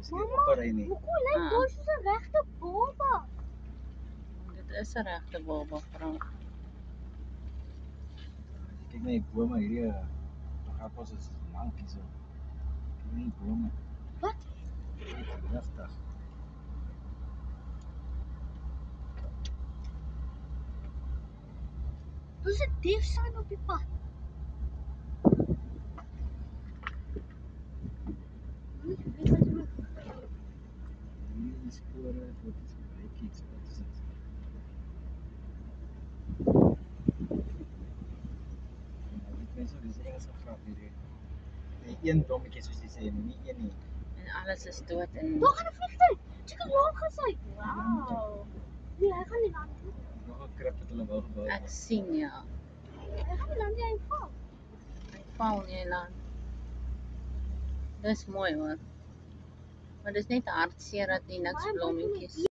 Miskien opperry nie. Hoekom lyk daar soos 'n regte baba? Dit is 'n regte baba, Frank. Kyk net die bome hierdie appels is lank hier so. Kyk net die bome. Wat? Regtig. Daar's 'n diefstaan op die pad. Weet wat jy moet. Hierdie spore, wat is dit? Iets, wat is dit? Ek weet so, dis enige so grap hierdie. Die een blommetjie soos jy sê, nie een nie. En alles is dood en Daar gaan 'n vliegtuig. Check hoe laag is hy. Wow. Nee, hy gaan nie land nie. Nog 'n krib wat hulle wou gebou het. ek sien ja. Hy gaan nie land nie, hy val. Hy val nie land. Dis mooi hoor. Maar dis net hartseer dat nie niks Baie blommetjies